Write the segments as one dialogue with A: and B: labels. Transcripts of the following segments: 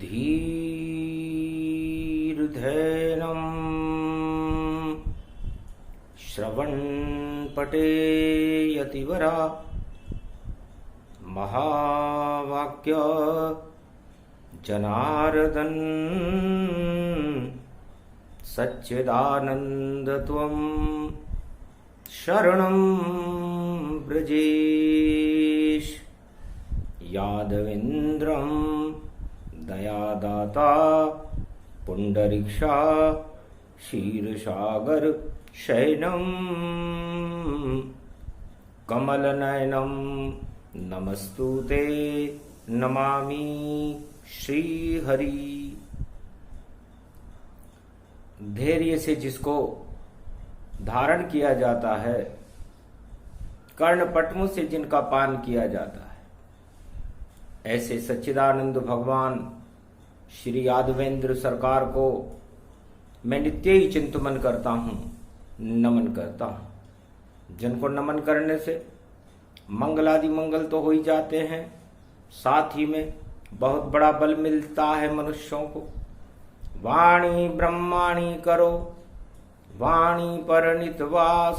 A: धीर्धैर्यं श्रवणपटे यतिवरा महावाक्य जनार्दन सच्चिदानन्दत्वं शरणं व्रजेश यादवेन्द्रं दयादाता पुंडरीक्षा क्षीरसागर शयनं कमलनयनं नमस्तुते नमामि श्रीहरि। धैर्य से जिसको धारण किया जाता है, कर्णपटमों से जिनका पान किया जाता है, ऐसे सच्चिदानंद भगवान श्री यादवेंद्र सरकार को मैं नित्य ही चिंतन करता हूँ, नमन करता हूँ। जिनको नमन करने से मंगलादि मंगल तो हो ही जाते हैं, साथ ही में बहुत बड़ा बल मिलता है मनुष्यों को। वाणी ब्रह्माणी करो वाणी पर नितवास,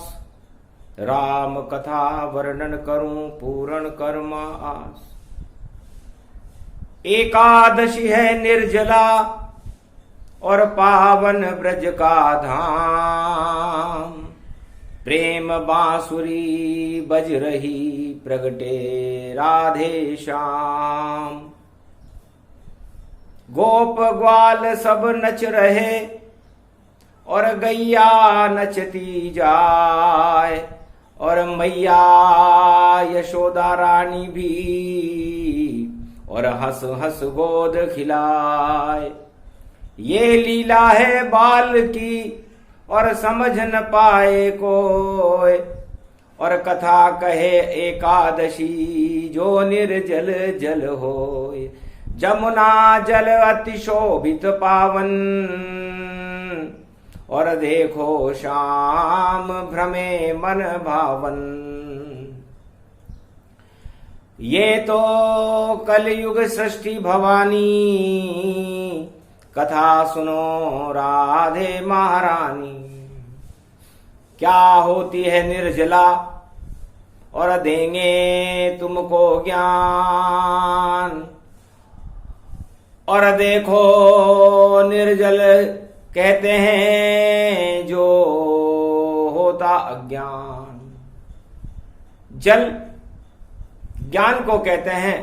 A: राम कथा वर्णन करूं पूर्ण कर्मा आस। एकादशी है निर्जला और पावन ब्रज का धाम, प्रेम बांसुरी बज रही प्रगटे राधे श्याम। गोप ग्वाल सब नच रहे और गैया नचती जाए, और मैया यशोदा रानी भी और हंस हंस गोद खिलाए। ये लीला है बाल की और समझ न पाए कोई, और कथा कहे एकादशी जो निर्जल जल होय। जमुना जल अति शोभित पावन, और देखो शाम भ्रमे मन भावन। ये तो कलयुग सृष्टि भवानी, कथा सुनो राधे महारानी। क्या होती है निर्जला और देंगे तुमको ज्ञान, और देखो निर्जल कहते हैं जो होता अज्ञान। जल ज्ञान को कहते हैं।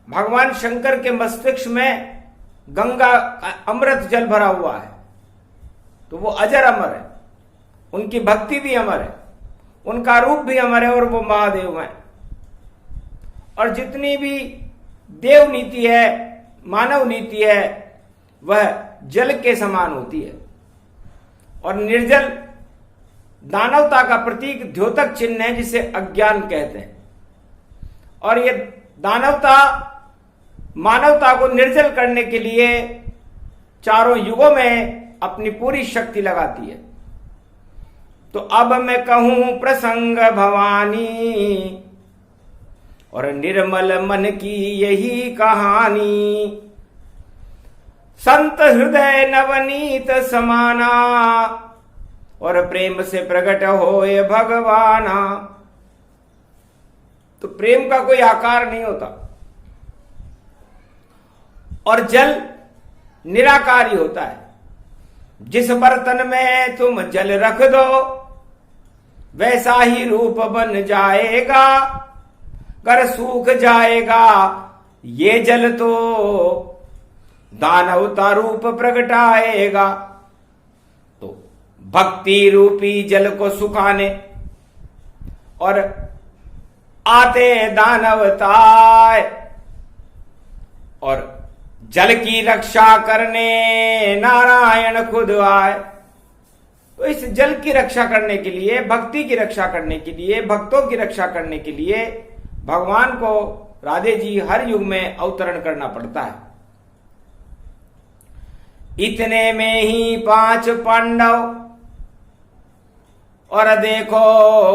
A: भगवान शंकर के मस्तिष्क में गंगा अमृत जल भरा हुआ है, तो वो अजर अमर है, उनकी भक्ति भी अमर है, उनका रूप भी अमर है, और वो महादेव हैं। और जितनी भी देव नीति है, मानव नीति है, वह जल के समान होती है। और निर्जल दानवता का प्रतीक द्योतक चिन्ह है, जिसे अज्ञान कहते हैं। और ये दानवता मानवता को निर्जल करने के लिए चारों युगों में अपनी पूरी शक्ति लगाती है। तो अब मैं कहूं प्रसंग भवानी, और निर्मल मन की यही कहानी। संत हृदय नवनीत समाना, और प्रेम से प्रकट होए भगवाना। तो प्रेम का कोई आकार नहीं होता, और जल निराकारी होता है। जिस बर्तन में तुम जल रख दो, वैसा ही रूप बन जाएगा। कर सूख जाएगा ये जल तो दानवता रूप प्रगटाएगा। तो भक्ति रूपी जल को सुखाने और आते दानवताए, और जल की रक्षा करने नारायण खुद आए। तो इस जल की रक्षा करने के लिए, भक्ति की रक्षा करने के लिए, भक्तों की रक्षा करने के लिए भगवान को राधे जी हर युग में अवतरण करना पड़ता है। इतने में ही 5 पांडव और देखो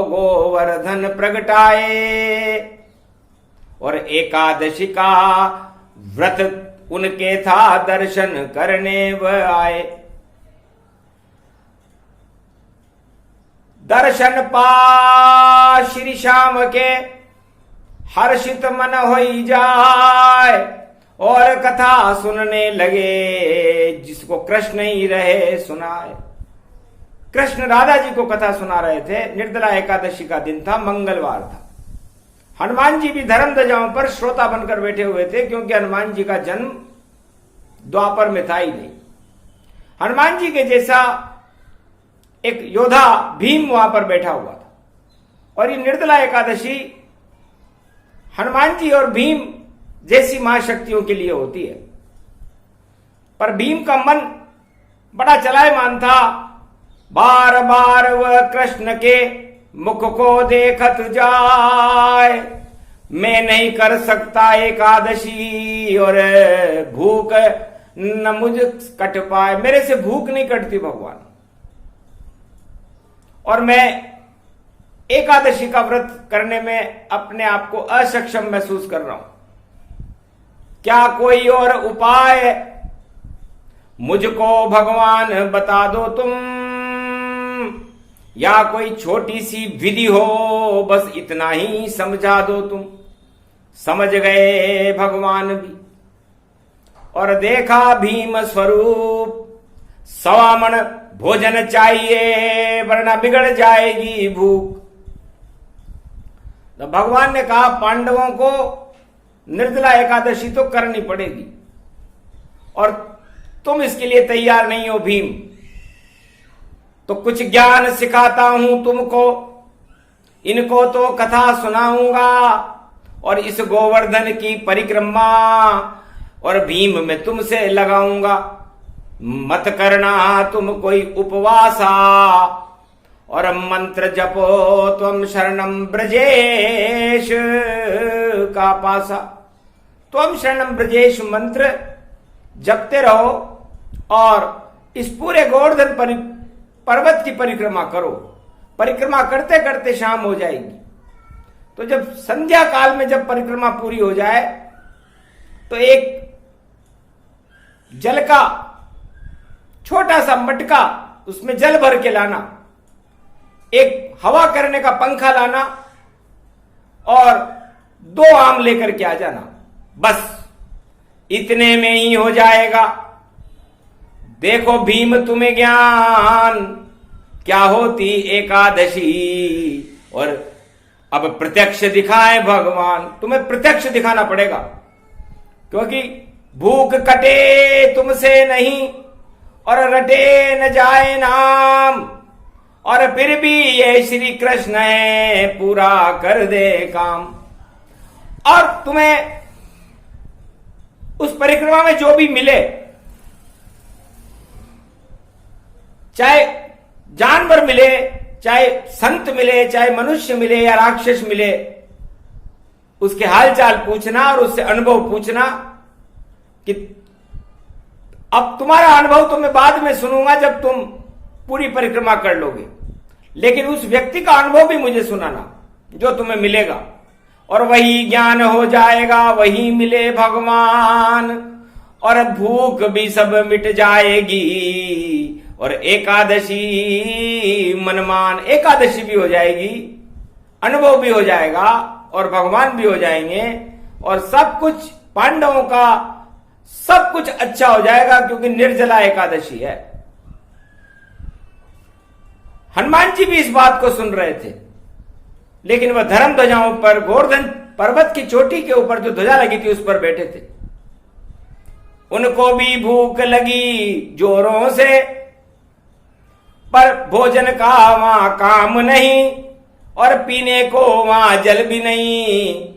A: गोवर्धन प्रगटाए और एकादशी का व्रत उनके था दर्शन करने वह आए। दर्शन पा श्री श्याम के हर्षित मन होई जाए, और कथा सुनने लगे जिसको कृष्ण ही रहे सुनाए। कृष्ण राधा जी को कथा सुना रहे थे। निर्जला एकादशी का दिन था, मंगलवार था। हनुमान जी भी धर्म ध्वजाओं पर श्रोता बनकर बैठे हुए थे, क्योंकि हनुमान जी का जन्म द्वापर में था ही नहीं। हनुमान जी के जैसा एक योद्धा भीम वहां पर बैठा हुआ था, और ये निर्जला एकादशी हनुमान जी और भीम जैसी महाशक्तियों के लिए होती है। पर भीम का मन बड़ा चलायमान था। बार बार वह कृष्ण के मुख को देखत जाए, मैं नहीं कर सकता एकादशी और भूख न मुझ कट पाए। मेरे से भूख नहीं कटती भगवान, और मैं एकादशी का व्रत करने में अपने आप को असक्षम महसूस कर रहा हूं। क्या कोई और उपाय मुझको भगवान बता दो तुम, या कोई छोटी सी विधि हो, बस इतना ही समझा दो तुम। समझ गए भगवान भी, और देखा भीम स्वरूप, सवामण भोजन चाहिए वरना बिगड़ जाएगी भूख। तो भगवान ने कहा पांडवों को निर्जला एकादशी तो करनी पड़ेगी, और तुम इसके लिए तैयार नहीं हो भीम, तो कुछ ज्ञान सिखाता हूं तुमको। इनको तो कथा सुनाऊंगा, और इस गोवर्धन की परिक्रमा और भीम में तुमसे लगाऊंगा। मत करना तुम कोई उपवासा, और मंत्र जपो त्वम शरणम ब्रजेश का पासा। त्वम शरणम ब्रजेश मंत्र जपते रहो, और इस पूरे गोवर्धन पर्वत की परिक्रमा करो। परिक्रमा करते करते शाम हो जाएगी। तो जब संध्या काल में जब परिक्रमा पूरी हो जाए, तो एक जल का छोटा सा मटका, उसमें जल भर के लाना, एक हवा करने का पंखा लाना, और 2 आम लेकर के आ जाना। बस इतने में ही हो जाएगा। देखो भीम तुम्हें ज्ञान क्या होती एकादशी, और अब प्रत्यक्ष दिखाए भगवान। तुम्हें प्रत्यक्ष दिखाना पड़ेगा, क्योंकि भूख कटे तुमसे नहीं, और रटे न जाए नाम, और फिर भी ये श्री कृष्ण है पूरा कर दे काम। और तुम्हें उस परिक्रमा में जो भी मिले, चाहे जानवर मिले, चाहे संत मिले, चाहे मनुष्य मिले या राक्षस मिले, उसके हालचाल पूछना और उससे अनुभव पूछना। कि अब तुम्हारा अनुभव तो मैं बाद में सुनूंगा जब तुम पूरी परिक्रमा कर लोगे, लेकिन उस व्यक्ति का अनुभव भी मुझे सुनाना जो तुम्हें मिलेगा, और वही ज्ञान हो जाएगा, वही मिले भगवान, और भूख भी सब मिट जाएगी, और एकादशी मनमान एकादशी भी हो जाएगी, अनुभव भी हो जाएगा, और भगवान भी हो जाएंगे, और सब कुछ पांडवों का सब कुछ अच्छा हो जाएगा, क्योंकि निर्जला एकादशी है। हनुमान जी भी इस बात को सुन रहे थे, लेकिन वह धर्म ध्वजाओं पर, गोवर्धन पर्वत की चोटी के ऊपर जो ध्वजा लगी थी उस पर बैठे थे। उनको भी भूख लगी जोरों से, पर भोजन का वहां काम नहीं, और पीने को वहां जल भी नहीं,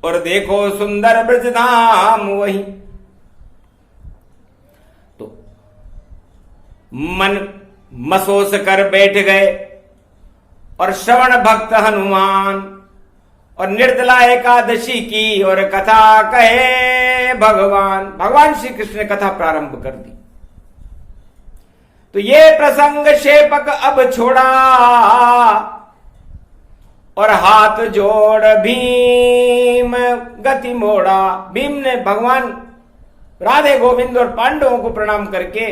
A: और देखो सुंदर ब्रजधाम वही। तो मन मसोस कर बैठ गए, और श्रवण भक्त हनुमान, और निर्जला एकादशी की और कथा कहे भगवान। भगवान श्री कृष्ण ने कथा प्रारंभ कर दी। तो ये प्रसंग शेपक अब छोड़ा, और हाथ जोड़ भीम गति मोड़ा। भीम ने भगवान राधे गोविंद और पांडवों को प्रणाम करके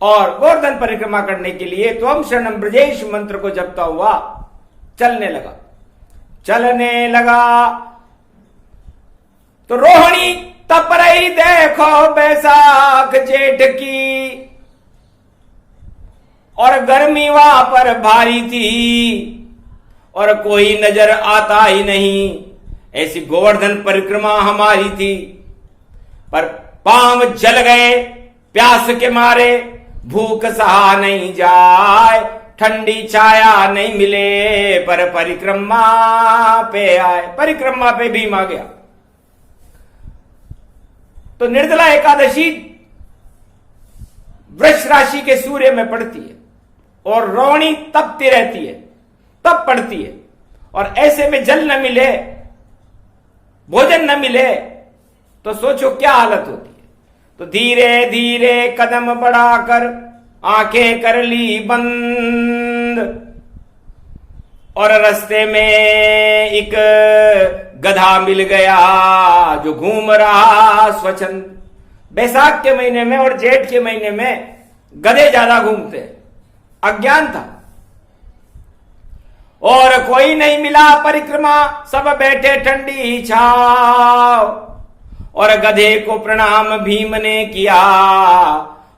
A: और गोवर्धन परिक्रमा करने के लिए त्वम शरणम ब्रजेश मंत्र को जपता हुआ चलने लगा। तो रोहिणी तप रही देखो बैसाख जेठ की, और गर्मी वहां पर भारी थी और कोई नजर आता ही नहीं। ऐसी गोवर्धन परिक्रमा हमारी थी, पर पांव जल गए प्यास के मारे, भूख सहा नहीं जाए, ठंडी छाया नहीं मिले, पर परिक्रमा पे आए। परिक्रमा पे भीम आ गया। तो निर्जला एकादशी वृष राशि के सूर्य में पड़ती है और रोहिणी तपती रहती है, तप पड़ती है, और ऐसे में जल न मिले, भोजन न मिले, तो सोचो क्या हालत होती है। तो धीरे धीरे कदम बढ़ाकर आंखें कर ली बंद, और रास्ते में एक गधा मिल गया जो घूम रहा स्वच्छंद। बैसाख के महीने में और जेठ के महीने में गधे ज्यादा घूमते हैं, अज्ञान था। और कोई नहीं मिला परिक्रमा, सब बैठे ठंडी छाव, और गधे को प्रणाम भीम ने किया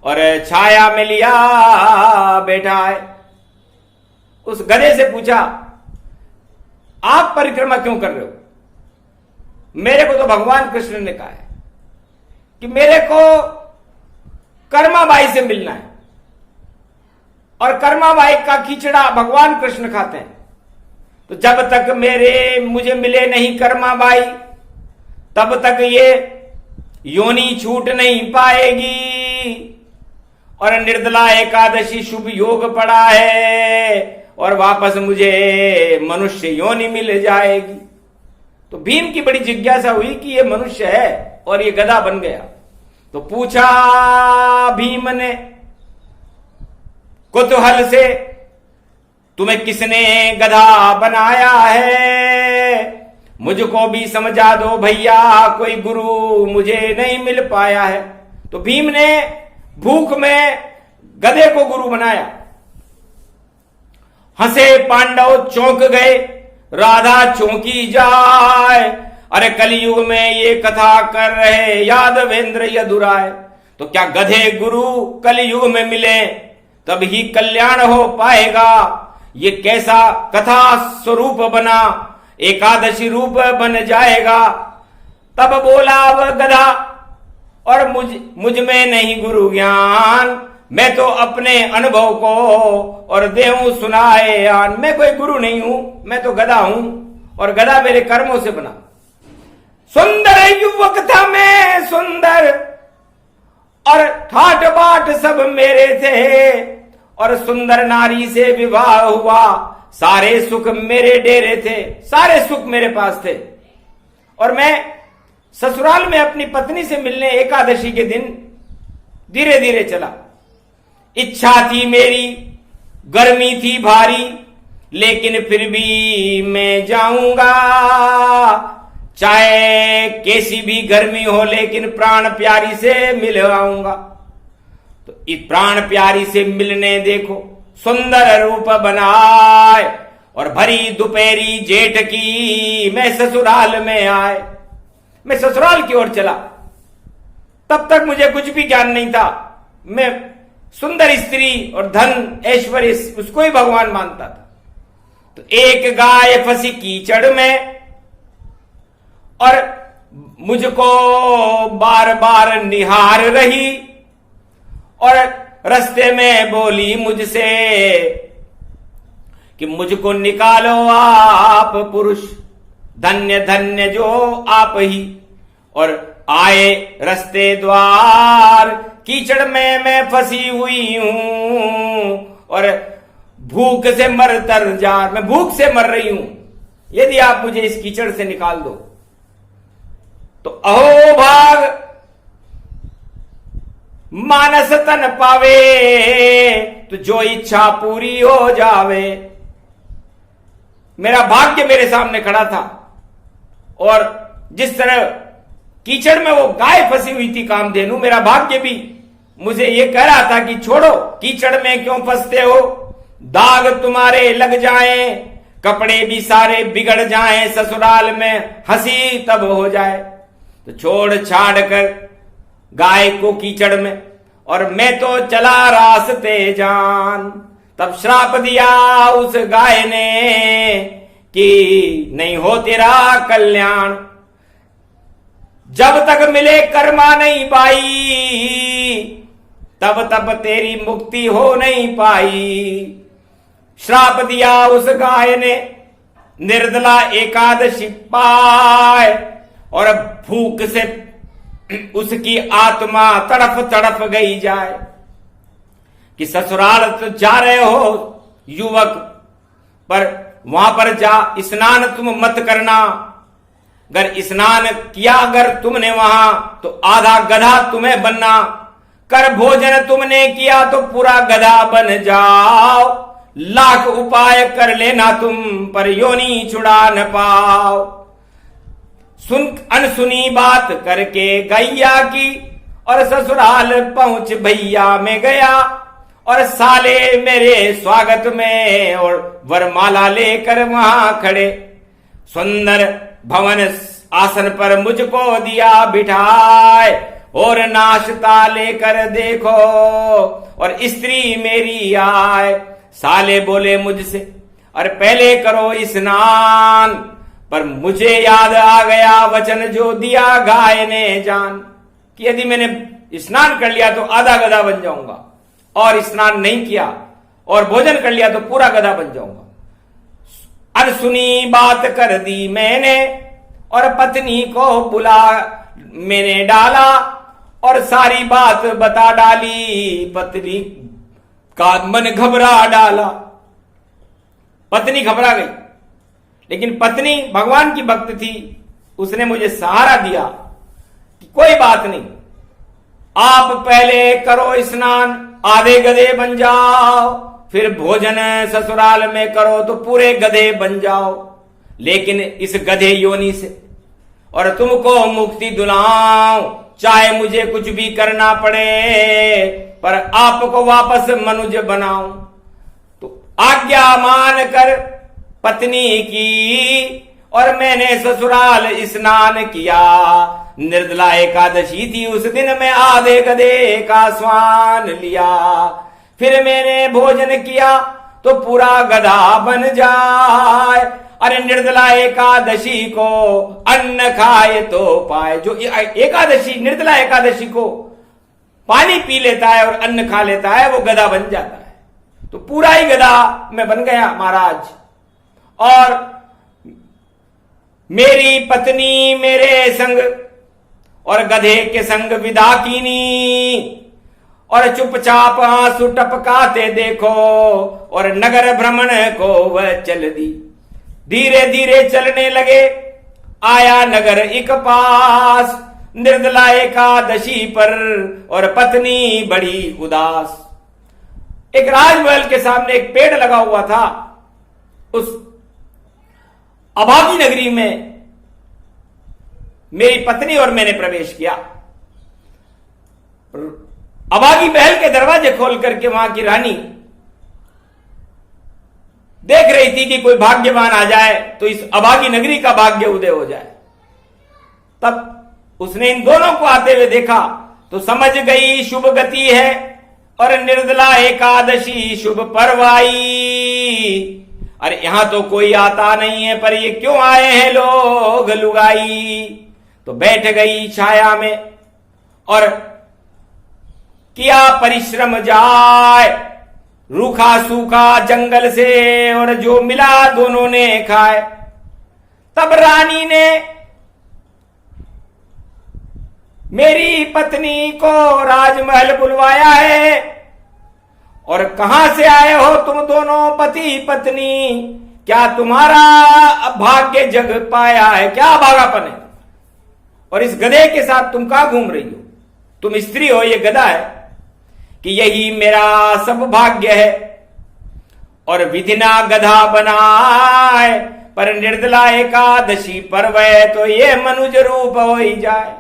A: और छाया में लिया बैठा है। उस गधे से पूछा, आप परिक्रमा क्यों कर रहे हो? मेरे को तो भगवान कृष्ण ने कहा है कि मेरे को कर्माबाई से मिलना है, और कर्माबाई का खिचड़ा भगवान कृष्ण खाते हैं। तो जब तक मुझे मिले नहीं कर्माबाई, तब तक ये योनि छूट नहीं पाएगी। और निर्जला एकादशी शुभ योग पड़ा है और वापस मुझे मनुष्य योनि मिल जाएगी। तो भीम की बड़ी जिज्ञासा हुई कि ये मनुष्य है और ये गधा बन गया। तो पूछा भीम ने कुतूहल से, तुम्हें किसने गधा बनाया है? मुझको भी समझा दो भैया, कोई गुरु मुझे नहीं मिल पाया है। तो भीम ने भूख में गधे को गुरु बनाया। हंसे पांडव चौंक गए, राधा चौंकी जाए। अरे कलयुग में ये कथा कर रहे यादवेंद्र यदुराय। तो क्या गधे गुरु कलयुग में मिले तब ही कल्याण हो पाएगा? ये कैसा कथा स्वरूप बना, एकादशी रूप बन जाएगा। तब बोला वह गधा, और मुझ में नहीं गुरु ज्ञान, मैं तो अपने अनुभव को और देहूं सुनाए आन। मैं कोई गुरु नहीं हूं, मैं तो गधा हूं, और गधा मेरे कर्मों से बना। सुंदर युवक था मैं सुंदर, और ठाट बाट सब मेरे थे, और सुंदर नारी से विवाह हुआ, सारे सुख मेरे डेरे थे, सारे सुख मेरे पास थे। और मैं ससुराल में अपनी पत्नी से मिलने एकादशी के दिन धीरे धीरे चला। इच्छा थी मेरी, गर्मी थी भारी, लेकिन फिर भी मैं जाऊंगा, चाहे कैसी भी गर्मी हो, लेकिन प्राण प्यारी से मिल आऊंगा। तो इस प्राण प्यारी से मिलने देखो सुंदर रूप बनाए, और भरी दोपहरी जेठ की मैं ससुराल में आए। मैं ससुराल की ओर चला। तब तक मुझे कुछ भी ज्ञान नहीं था। मैं सुंदर स्त्री और धन ऐश्वर्य उसको ही भगवान मानता था। तो एक गाय फंसी कीचड़ में, और मुझको बार बार निहार रही, और रास्ते में बोली मुझसे कि मुझको निकालो आप पुरुष, धन्य धन्य जो आप ही। और आए रास्ते द्वार, कीचड़ में मैं फंसी हुई हूं, और भूख से मर तर जार, मैं भूख से मर रही हूं, यदि आप मुझे इस कीचड़ से निकाल दो। तो अहो भाग मानस तन पावे, तो जो इच्छा पूरी हो जावे। मेरा भाग्य मेरे सामने खड़ा था, और जिस तरह कीचड़ में वो गाय फंसी हुई थी कामधेनु। मेरा भाग्य भी मुझे ये कह रहा था कि छोड़ो, कीचड़ में क्यों फंसते हो, दाग तुम्हारे लग जाएं, कपड़े भी सारे बिगड़ जाएं, ससुराल में हंसी तब हो जाए। तो छोड़ छाड़ कर गाय को कीचड़ में, और मैं तो चला रास्ते जान। तब श्राप दिया उस गाय ने कि नहीं हो तेरा कल्याण, जब तक मिले कर्मा नहीं पाई, तब तब तेरी मुक्ति हो नहीं पाई। श्राप दिया उस गाय ने, निर्दला एकादशी पाए, और भूख से उसकी आत्मा तड़फ तड़फ गई जाए। कि ससुराल तो जा रहे हो युवक, पर वहां पर जा स्नान तुम मत करना। अगर स्नान किया अगर तुमने वहां, तो आधा गधा तुम्हें बनना। कर भोजन तुमने किया तो पूरा गधा बन जाओ। लाख उपाय कर लेना तुम, पर योनी छुड़ा न पाओ। सुन अनसुनी बात करके गैया की, और ससुराल पहुंच भैया में गया। और साले मेरे स्वागत में और वरमाला लेकर वहां खड़े। सुंदर भवन आसन पर मुझको दिया बिठाए, और नाश्ता लेकर देखो और स्त्री मेरी आए। साले बोले मुझसे, और पहले करो स्नान, पर मुझे याद आ गया वचन जो दिया गाय ने जान, कि यदि मैंने स्नान कर लिया तो आधा गधा बन जाऊंगा, और स्नान नहीं किया और भोजन कर लिया तो पूरा गधा बन जाऊंगा। अनसुनी बात कर दी मैंने, और पत्नी को बुला मैंने डाला, और सारी बात बता डाली। पत्नी का मन घबरा डाला, पत्नी घबरा गई। लेकिन पत्नी भगवान की भक्त थी, उसने मुझे सहारा दिया कि कोई बात नहीं, आप पहले करो स्नान, आधे गधे बन जाओ, फिर भोजन ससुराल में करो तो पूरे गधे बन जाओ, लेकिन इस गधे योनि से, और तुमको मुक्ति दिलाऊं, चाहे मुझे कुछ भी करना पड़े, पर आपको वापस मनुज बनाऊं। तो आज्ञा मान कर पत्नी की, और मैंने ससुराल स्नान किया। निर्दला एकादशी थी उस दिन, मैं आधे गधे का स्वान लिया। फिर मैंने भोजन किया तो पूरा गधा बन जाए। अरे निर्दला एकादशी को अन्न खाए तो पाए। जो एकादशी निर्दला एकादशी को पानी पी लेता है और अन्न खा लेता है, वो गधा बन जाता है। तो पूरा ही गधा मैं बन गया महाराज। और मेरी पत्नी मेरे संग और गधे के संग विदा कीनी, और चुपचाप आंसू टपकाते देखो, और नगर भ्रमण को वह चल दी। धीरे धीरे चलने लगे, आया नगर एक पास, निर्दला एकादशी पर और पत्नी बड़ी उदास। एक राजमहल के सामने एक पेड़ लगा हुआ था। उस अभागी नगरी में मेरी पत्नी और मैंने प्रवेश किया। अभागी महल के दरवाजे खोल करके वहां की रानी देख रही थी कि कोई भाग्यवान आ जाए तो इस अभागी नगरी का भाग्य उदय हो जाए। तब उसने इन दोनों को आते हुए देखा तो समझ गई शुभ गति है, और निर्दला एकादशी शुभ पर्व आई। अरे यहां तो कोई आता नहीं है, पर ये क्यों आए हैं लोग लुगाई। तो बैठ गई छाया में और किया परिश्रम जाए, रूखा सूखा जंगल से, और जो मिला दोनों ने खाए। तब रानी ने मेरी पत्नी को राजमहल बुलवाया है, और कहां से आए हो तुम दोनों पति पत्नी, क्या तुम्हारा भाग्य जग पाया है, क्या भागापन है, और इस गधे के साथ तुम कहां घूम रही हो, तुम स्त्री हो ये गधा है, कि यही मेरा सब भाग्य है, और विधि ना गधा बनाए, पर निर्दला एकादशी पर्व है तो ये मनुज रूप हो ही जाए।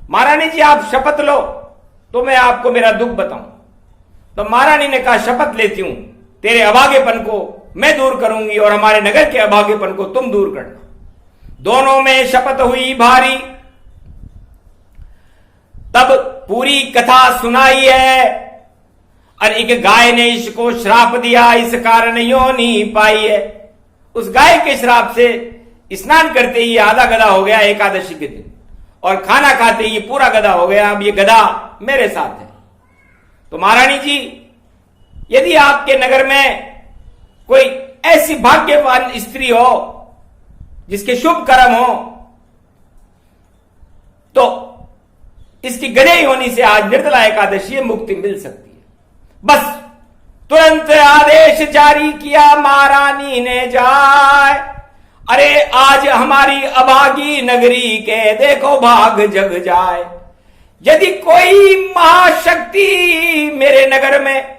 A: महारानी जी आप शपथ लो तो मैं आपको मेरा दुख बताऊं। तो महारानी ने कहा शपथ लेती हूं, तेरे अभागेपन को मैं दूर करूंगी और हमारे नगर के अभागेपन को तुम दूर करना। दोनों में शपथ हुई भारी। तब पूरी कथा सुनाई है। और एक गाय ने इसको श्राप दिया, इस कारण योनि पाई है। उस गाय के श्राप से स्नान करते ही आधा गधा हो गया एकादशी के दिन, और खाना खाते ही पूरा गधा हो गया। अब ये गधा मेरे साथ है। तो महारानी जी, यदि आपके नगर में कोई ऐसी भाग्यवान स्त्री हो जिसके शुभ कर्म हो, तो इसकी गधे होने से आज निर्जला एकादशी मुक्ति मिल सकती है। बस तुरंत आदेश जारी किया महारानी ने जाए। अरे आज हमारी अभागी नगरी के देखो भाग जग जाए। यदि कोई महाशक्ति मेरे नगर में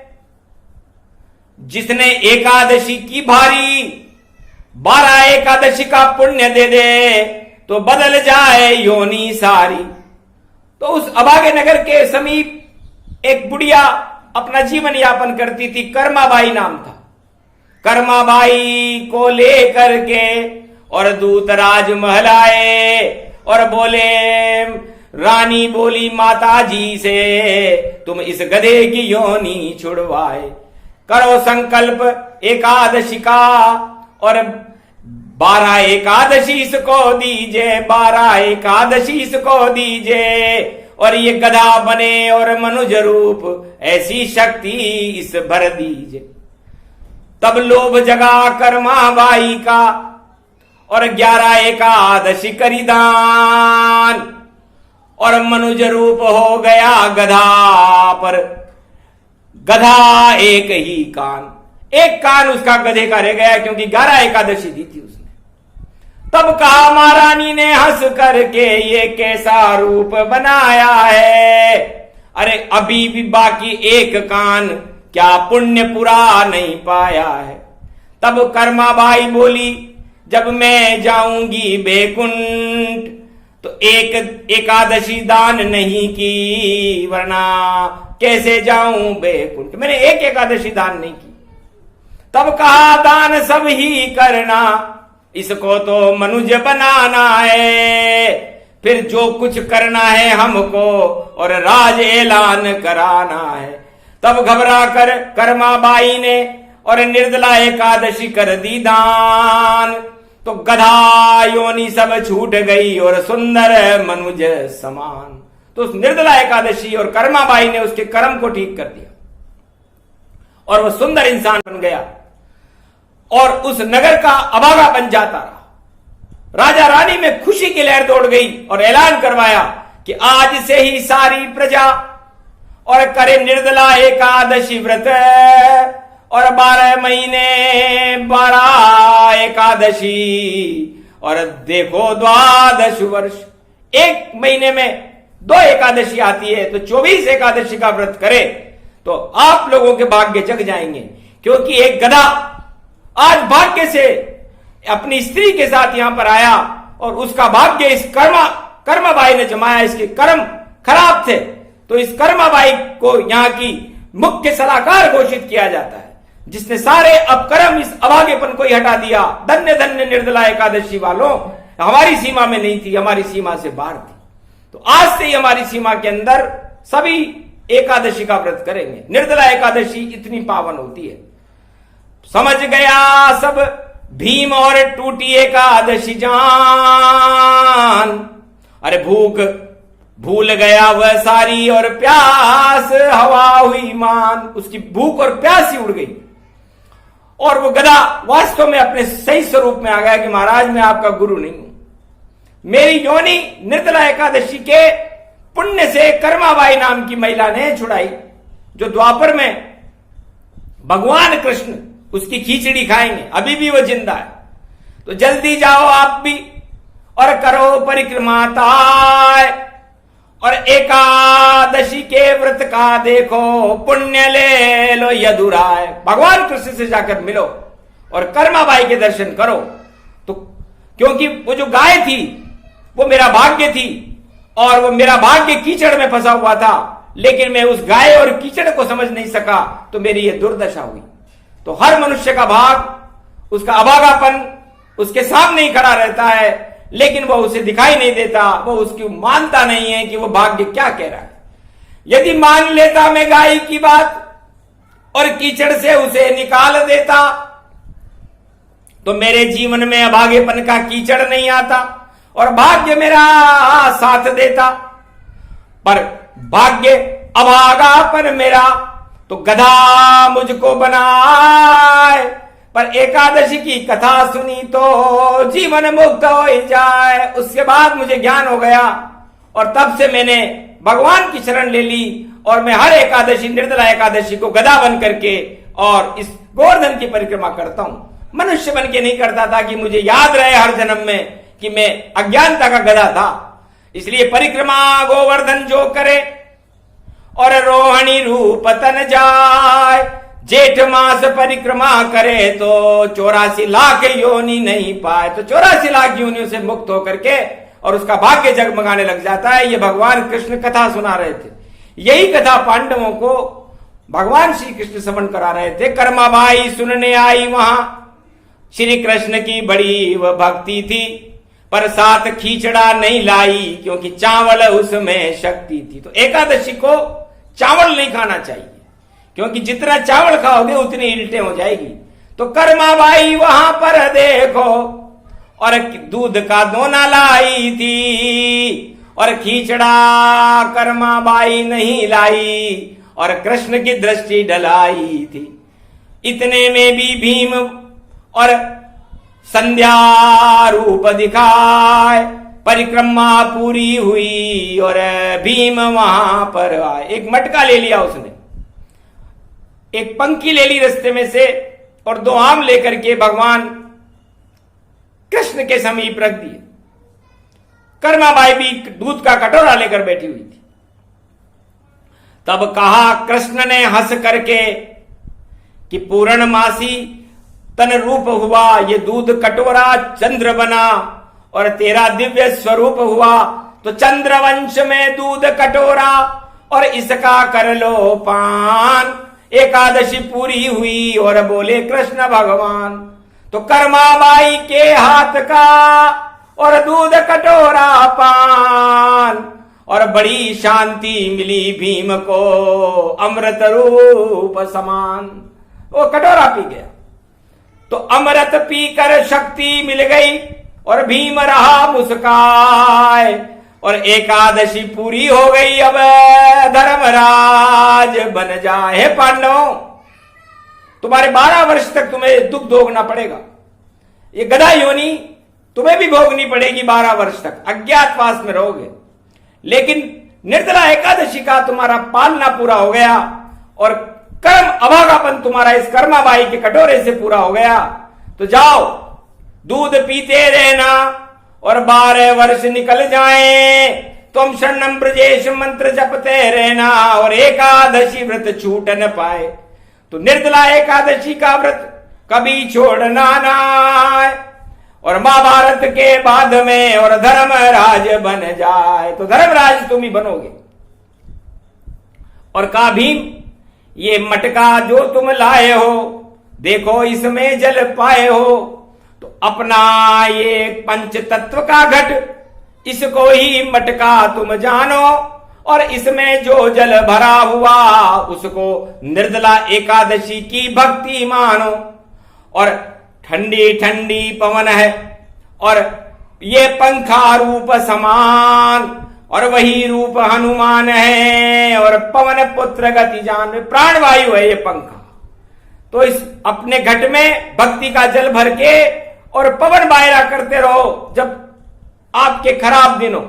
A: जिसने एकादशी की भारी 12 एकादशी का पुण्य दे दे तो बदल जाए योनि सारी। तो उस अभागे नगर के समीप एक बुढ़िया अपना जीवन यापन करती थी, कर्माबाई नाम था। कर्माबाई को लेकर के और दूतराज महल आए और बोले, रानी बोली माता जी से तुम इस गधे की योनि छुड़वाए, करो संकल्प एकादशी का और 12 एकादशी इसको दीजिए, 12 एकादशी इसको दीजिए और ये गधा बने और मनुज रूप ऐसी शक्ति इस भर दीजिए। तब लोभ जगा कर्माबाई का और 11 एकादशी करी दान और मनुज रूप हो गया गधा पर। गधा एक ही कान, एक कान उसका गधे का रह गया क्योंकि 11 एकादशी दी थी उसने। तब कहा महारानी ने हंस करके, ये कैसा रूप बनाया है। अरे अभी भी बाकी एक कान, क्या पुण्य पूरा नहीं पाया है। तब कर्माबाई बोली, जब मैं जाऊंगी बैकुंठ तो एक एकादशी दान नहीं की, वरना कैसे जाऊं बैकुंठ। मैंने एक एकादशी दान नहीं की। तब कहा दान सब ही करना, इसको तो मनुज बनाना है। फिर जो कुछ करना है हमको और राज ऐलान कराना है। तब घबरा कर कर्माबाई ने और निर्जला एकादशी कर दी दान। तो गधा योनि सब छूट गई और सुंदर मनुज समान। तो उस निर्जला एकादशी और कर्माबाई ने उसके कर्म को ठीक कर दिया और वह सुंदर इंसान बन गया और उस नगर का अभागा बन जाता रहा। राजा रानी में खुशी की लहर दौड़ गई और ऐलान करवाया कि आज से ही सारी प्रजा और करे निर्जला एकादशी व्रत और 12 महीने 12 एकादशी और देखो 12 वर्ष। एक महीने में 2 एकादशी आती है तो 24 एकादशी का व्रत करे तो आप लोगों के भाग्य जग जाएंगे। क्योंकि एक गधा आज भाग्य से अपनी स्त्री के साथ यहां पर आया और उसका भाग्य इस कर्माबाई ने जमाया। इसके कर्म खराब थे तो इस कर्माबाई को यहां की मुख्य सलाहकार घोषित किया जाता है, जिसने सारे अपकर्म इस अभागेपन को ही हटा दिया। धन्य धन्य निर्जला एकादशी वालों, हमारी सीमा में नहीं थी, हमारी सीमा से बाहर थी। तो आज से ही हमारी सीमा के अंदर सभी एकादशी का व्रत करेंगे। निर्जला एकादशी इतनी पावन होती है। समझ गया सब भीम और टूटी एकादशी जान। अरे भूख भूल गया वह सारी और प्यास हवा हुई मान। उसकी भूख और प्यास ही उड़ गई और वो गधा वास्तव में अपने सही स्वरूप में आ गया कि महाराज मैं आपका गुरु नहीं हूं। मेरी योनि निर्जला एकादशी के पुण्य से कर्माबाई नाम की महिला ने छुड़ाई, जो द्वापर में भगवान कृष्ण उसकी खिचड़ी खाएंगे, अभी भी वो जिंदा है। तो जल्दी जाओ आप भी और करो परिक्रमा ताय और एकादशी के व्रत का देखो पुण्य ले लो यदुराय। भगवान कृष्ण से जाकर मिलो और कर्माबाई के दर्शन करो। तो क्योंकि वो जो गाय थी वो मेरा भाग्य थी और वो मेरा भाग्य कीचड़ में फंसा हुआ था, लेकिन मैं उस गाय और कीचड़ को समझ नहीं सका, तो मेरी ये दुर्दशा हुई। तो हर मनुष्य का भाग, उसका अभागापन उसके सामने ही खड़ा रहता है, लेकिन वह उसे दिखाई नहीं देता, वो उसकी मानता नहीं है कि वो भाग्य क्या कह रहा है। यदि मान लेता मैं गाय की बात और कीचड़ से उसे निकाल देता, तो मेरे जीवन में अभागेपन का कीचड़ नहीं आता और भाग्य मेरा साथ देता। पर भाग्य अभागापन मेरा तो गधा मुझको बनाए, पर एकादशी की कथा सुनी तो जीवन मुक्त हो जाए। उसके बाद मुझे ज्ञान हो गया और तब से मैंने भगवान की शरण ले ली और मैं हर एकादशी, निर्जला एकादशी को गधा बन करके और इस गोवर्धन की परिक्रमा करता हूं। मनुष्य बन के नहीं करता था कि मुझे याद रहे हर जन्म में कि मैं अज्ञानता का गधा था। इसलिए परिक्रमा गोवर्धन जो करे और रोहिणी रूप तन जाए, जेठ मास परिक्रमा करे तो 84 लाख योनि नहीं पाए। तो 84 लाख योनियों से मुक्त होकर के और उसका भाग्य जगमगाने लग जाता है। ये भगवान कृष्ण कथा सुना रहे थे। यही कथा पांडवों को भगवान श्री कृष्ण श्रवण करा रहे थे। कर्माबाई सुनने आई वहां, श्री कृष्ण की बड़ी वह भक्ति थी, पर साथ खींचड़ा नहीं लाई क्योंकि चावल उसमें शक्ति थी। तो एकादशी को चावल नहीं खाना चाहिए, क्योंकि जितना चावल खाओगे उतनी इल्टें हो जाएगी। तो कर्माबाई वहां पर देखो और दूध का दोना लाई थी और खींचड़ा कर्माबाई नहीं लाई और कृष्ण की दृष्टि डलाई थी। इतने में भी भीम और संध्या रूप दिखाए, परिक्रमा पूरी हुई और भीम वहां पर आए। एक मटका ले लिया उसने, एक पंखी ले ली रास्ते में से और 2 आम लेकर के भगवान कृष्ण के समीप रख दिए। कर्माबाई भी दूध का कटोरा लेकर बैठी हुई थी। तब कहा कृष्ण ने हंस करके कि पूर्णमासी तन रूप हुआ, ये दूध कटोरा चंद्र बना और तेरा दिव्य स्वरूप हुआ। तो चंद्रवंश में दूध कटोरा और इसका कर लो पान। एकादशी पूरी हुई और बोले कृष्ण भगवान। तो कर्माबाई के हाथ का और दूध कटोरा पान और बड़ी शांति मिली भीम को अमृत रूप समान। वो कटोरा पी गया तो अमृत पीकर शक्ति मिल गई और भीम रहा मुस्काए और एकादशी पूरी हो गई। अब धर्मराज बन जाए। पांडवों, तुम्हारे 12 वर्ष तक तुम्हें दुख भोगना पड़ेगा। ये गधा योनि तुम्हें भी भोगनी पड़ेगी। 12 वर्ष तक अज्ञातवास में रहोगे, लेकिन निर्जला एकादशी का तुम्हारा पालना पूरा हो गया और कर्म अभागापन तुम्हारा इस कर्माबाई के कटोरे से पूरा हो गया। तो जाओ दूध पीते रहना और 12 वर्ष निकल जाए। तुम शरणम ब्रजेश मंत्र जपते रहना और एकादशी व्रत छूट न पाए। तो निर्जला एकादशी का व्रत कभी छोड़ना ना और महाभारत के बाद में और धर्मराज बन जाए। तो धर्मराज तुम ही बनोगे। और कहा भीम, ये मटका जो तुम लाए हो, देखो इसमें जल पाए हो। तो अपना ये पंच तत्व का घट, इसको ही मटका तुम जानो और इसमें जो जल भरा हुआ उसको निर्जला एकादशी की भक्ति मानो। और ठंडी ठंडी पवन है और ये पंखा रूप समान और वही रूप हनुमान है और पवन पुत्र गति जान, प्राणवायु है ये पंखा। तो इस अपने घट में भक्ति का जल भर के और पवन बायरा करते रहो। जब आपके खराब दिन हो,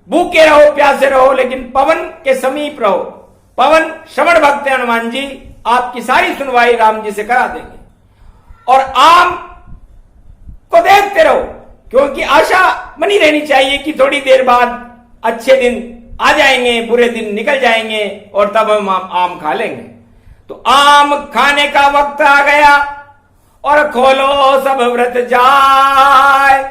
A: भूखे रहो, प्यासे रहो, लेकिन पवन के समीप रहो। पवन श्रवण भक्त हनुमान जी आपकी सारी सुनवाई राम जी से करा देंगे। और आम को देखते रहो, क्योंकि आशा बनी रहनी चाहिए कि थोड़ी देर बाद अच्छे दिन आ जाएंगे, बुरे दिन निकल जाएंगे और तब हम आम खा लेंगे। तो आम खाने का वक्त आ गया और खोलो सब व्रत जाए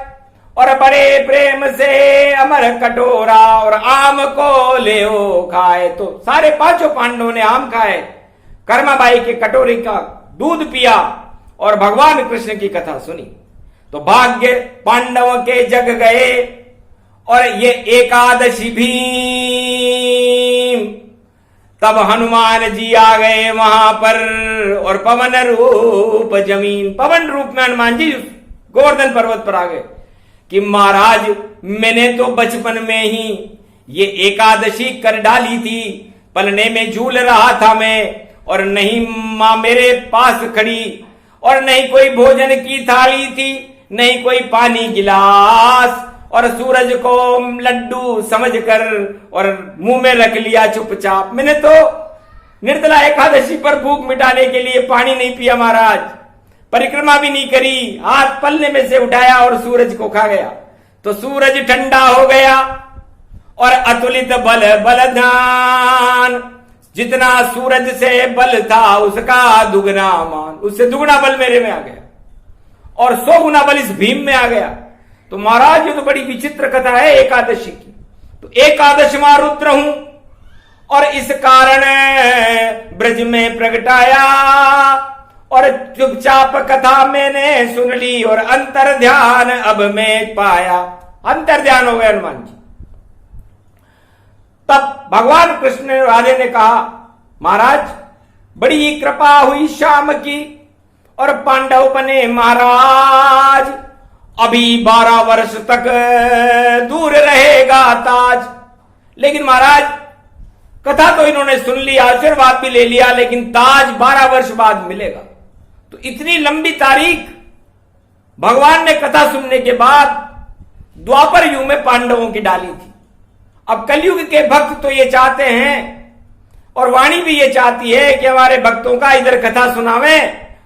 A: और बड़े प्रेम से अमर कटोरा और आम को ले ओ खाए। तो सारे पांचों पांडवों ने आम खाए, कर्माबाई के कटोरे का दूध पिया और भगवान कृष्ण की कथा सुनी। तो भाग्य पांडवों के जग गए और ये एकादशी भीम। तब हनुमान जी आ गए वहां पर और पवन रूप जमीन, पवन रूप में हनुमान जी गोवर्धन पर्वत पर आ गए कि महाराज मैंने तो बचपन में ही ये एकादशी कर डाली थी, पलने में झूल रहा था मैं, और नहीं मां मेरे पास खड़ी, और नहीं कोई भोजन की थाली थी, नहीं कोई पानी गिलास, और सूरज को लड्डू समझकर और मुंह में रख लिया चुपचाप। मैंने तो निर्जला एकादशी पर भूख मिटाने के लिए पानी नहीं पिया महाराज, परिक्रमा भी नहीं करी, हाथ पल्ले में से उठाया और सूरज को खा गया। तो सूरज ठंडा हो गया और अतुलित बल बलदान, जितना सूरज से बल था उसका दुगना मान, उससे दुगना बल मेरे में आ गया और 100 गुना बल इस भीम में आ गया। तो महाराज ये तो बड़ी विचित्र कथा है एकादशी की। तो एकादश मां रुद्र हूं और इस कारण ब्रज में प्रगटाया और चुपचाप कथा मैंने सुन ली और अंतर ध्यान अब मैं पाया। अंतर ध्यान हो गए हनुमान जी। तब भगवान कृष्ण राधे ने कहा महाराज बड़ी कृपा हुई शाम की और पांडव बने महाराज, अभी 12 वर्ष तक दूर रहेगा ताज। लेकिन महाराज कथा तो इन्होंने सुन ली, आशीर्वाद भी ले लिया, लेकिन ताज 12 वर्ष बाद मिलेगा। तो इतनी लंबी तारीख भगवान ने कथा सुनने के बाद द्वापर युग में पांडवों की डाली थी। अब कलयुग के भक्त तो ये चाहते हैं और वाणी भी ये चाहती है कि हमारे भक्तों का इधर कथा सुनावे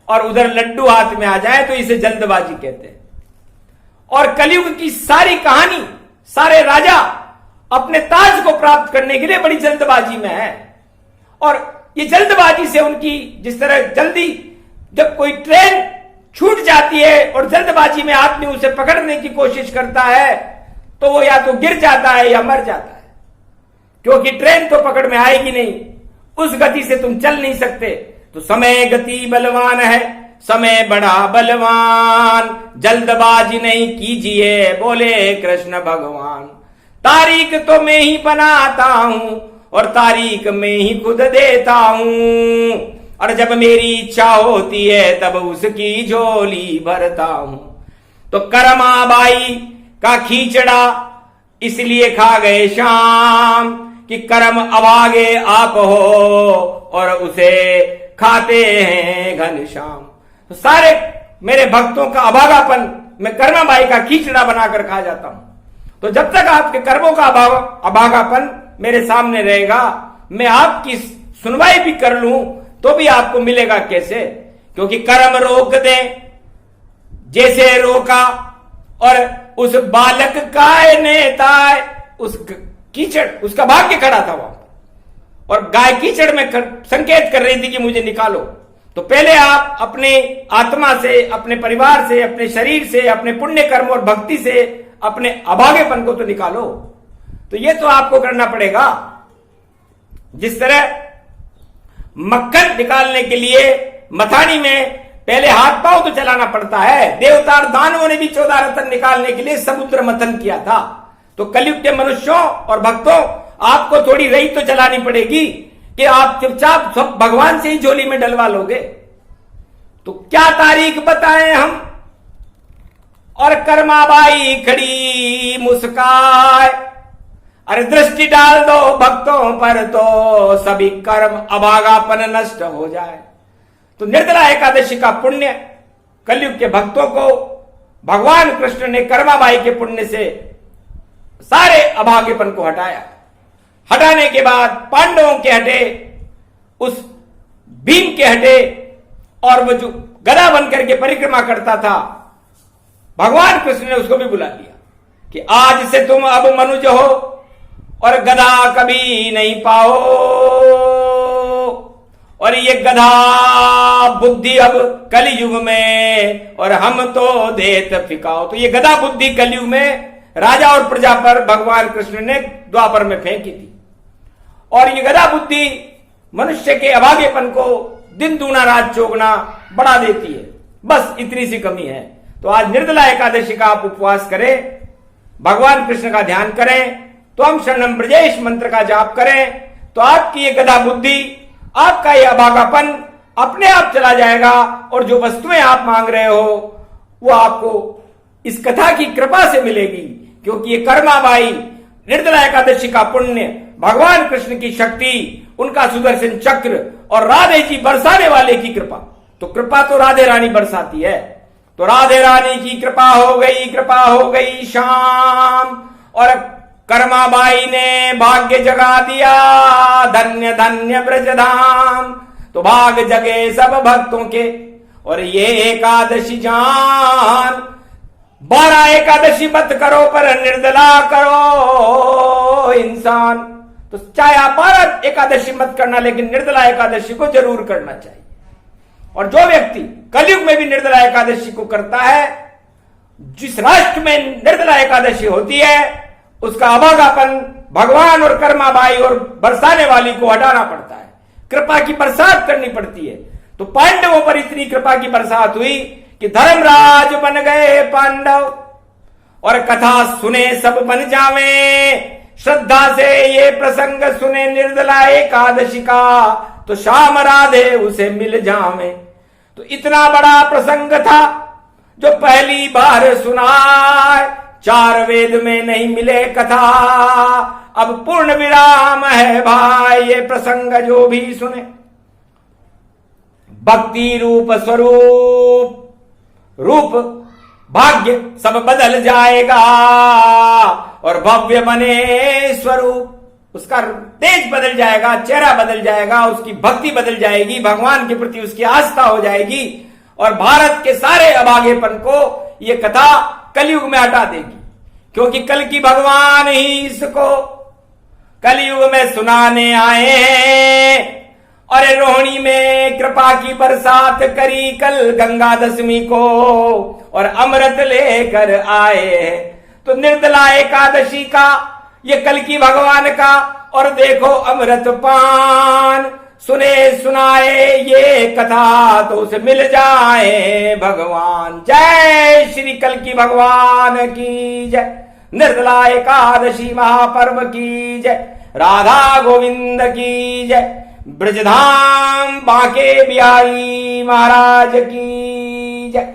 A: और उधर लड्डू हाथ में आ जाए, तो इसे जल्दबाजी कहते हैं। और कलयुग की सारी कहानी, सारे राजा अपने ताज को प्राप्त करने के लिए बड़ी जल्दबाजी में है। और ये जल्दबाजी से उनकी, जिस तरह जल्दी जब कोई ट्रेन छूट जाती है और जल्दबाजी में आदमी उसे पकड़ने की कोशिश करता है तो वो या तो गिर जाता है या मर जाता है, क्योंकि ट्रेन तो पकड़ में आएगी नहीं, उस गति से तुम चल नहीं सकते। तो समय गति बलवान है, समय बड़ा बलवान, जल्दबाजी नहीं कीजिए बोले कृष्ण भगवान। तारीख तो मैं ही बनाता हूं और तारीख मैं ही खुद देता हूं, और जब मेरी इच्छा होती है तब उसकी झोली भरता हूं। तो करमाबाई का खींचड़ा इसलिए खा गए शाम कि कर्म अभागे आप हो और उसे खाते हैं घनश्याम। तो सारे मेरे भक्तों का अभागापन मैं कर्माबाई का खींचड़ा बनाकर खा जाता हूं। तो जब तक आपके कर्मों का अभागापन मेरे सामने रहेगा, मैं आपकी सुनवाई भी कर लूं तो भी आपको मिलेगा कैसे? क्योंकि कर्म रोक दे जैसे रोका, और उस बालक का नेता उस कीचड़, उसका भाग्य खड़ा था वहां, और गाय कीचड़ में संकेत कर रही थी कि मुझे निकालो। तो पहले आप अपने आत्मा से, अपने परिवार से, अपने शरीर से, अपने पुण्य कर्म और भक्ति से अपने अभागेपन को तो निकालो। तो ये तो आपको करना पड़ेगा। जिस तरह मक्खन निकालने के लिए मथानी में पहले हाथ पांव तो चलाना पड़ता है, देवता और दानवों ने भी 14 रत्न निकालने के लिए समुद्र मंथन किया था। तो कलयुग के मनुष्यों और भक्तों, आपको थोड़ी रही तो चलानी पड़ेगी कि आप चुपचाप सब भगवान से ही झोली में डलवा लोगे। तो क्या तारीख बताएं हम? और कर्माबाई खड़ी मुस्काए, अरे दृष्टि डाल दो भक्तों पर तो सभी कर्म अभागापन नष्ट हो जाए। तो निर्जला एकादशी का पुण्य कलयुग के भक्तों को भगवान कृष्ण ने कर्माबाई के पुण्य से सारे अभागेपन को हटाया। हटाने के बाद पांडवों के हटे, उस भीम के हटे, और वो जो गदा बनकर के परिक्रमा करता था, भगवान कृष्ण ने उसको भी बुला लिया कि आज से तुम अब मनुज हो और गदा कभी नहीं पाओ। और ये गधा बुद्धि अब कलयुग में, और हम तो देत फिकाओ। तो ये गधा बुद्धि कलयुग में राजा और प्रजा पर भगवान कृष्ण ने द्वापर में फेंकी थी। और ये गधा बुद्धि मनुष्य के अभागेपन को दिन दूना रात चौगुना बढ़ा देती है। बस इतनी सी कमी है। तो आज निर्जला एकादशी का आप उपवास करें, भगवान कृष्ण का ध्यान करें, तो हम शरणम ब्रजेश मंत्र का जाप करें, तो आपकी ये गधा बुद्धि, आपका ये अभागापन अपने आप चला जाएगा। और जो वस्तुएं आप मांग रहे हो वो आपको इस कथा की कृपा से मिलेगी, क्योंकि ये कर्माबाई, निर्जला एकादशी का पुण्य, भगवान कृष्ण की शक्ति, उनका सुदर्शन चक्र और राधे जी बरसाने वाले की कृपा। तो कृपा तो राधे रानी बरसाती है। तो राधे रानी की कृपा हो गई शाम, और कर्माबाई ने भाग्य जगा दिया, धन्य धन्य ब्रजधाम। तो भाग जगे सब भक्तों के, और ये एकादशी जान। 12 एकादशी मत करो पर निर्जला करो इंसान। तो चाहे आप 12 एकादशी मत करना, लेकिन निर्जला एकादशी को जरूर करना चाहिए। और जो व्यक्ति कलयुग में भी निर्जला एकादशी को करता है, जिस राष्ट्र में निर्जला एकादशी होती है, उसका अभागापन भगवान और कर्माबाई और बरसाने वाली को हटाना पड़ता है, कृपा की बरसात करनी पड़ती है। तो पांडवों पर इतनी कृपा की बरसात हुई कि धर्मराज बन गए पांडव, और कथा सुने सब बन जावे। श्रद्धा से ये प्रसंग सुने निर्जला एकादशी का, तो शाम राधे उसे मिल जावे। तो इतना बड़ा प्रसंग था जो पहली बार सुना, 4 वेद में नहीं मिले कथा। अब पूर्ण विराम है भाई, ये प्रसंग जो भी सुने। भक्ति रूप स्वरूप रूप भाग्य सब बदल जाएगा, और भव्य बने स्वरूप, उसका तेज बदल जाएगा, चेहरा बदल जाएगा, उसकी भक्ति बदल जाएगी, भगवान के प्रति उसकी आस्था हो जाएगी, और भारत के सारे अभागेपन को ये कथा कलयुग में हटा देगी। क्योंकि कल की भगवान ही इसको कलयुग में सुनाने आए हैं। और रोहिणी में कृपा की बरसात करी कल गंगा दशमी को, और अमृत लेकर आए हैं। तो निर्जला एकादशी का, ये कल की भगवान का, और देखो अमृत पान, सुने सुनाए ये कथा, तो उसे मिल जाए भगवान। जय श्री कल की भगवान की जय, निर्जला एकादशी महापर्व की जय, राधा गोविंद की जय, ब्रजधाम बांके बिहारी महाराज की जय।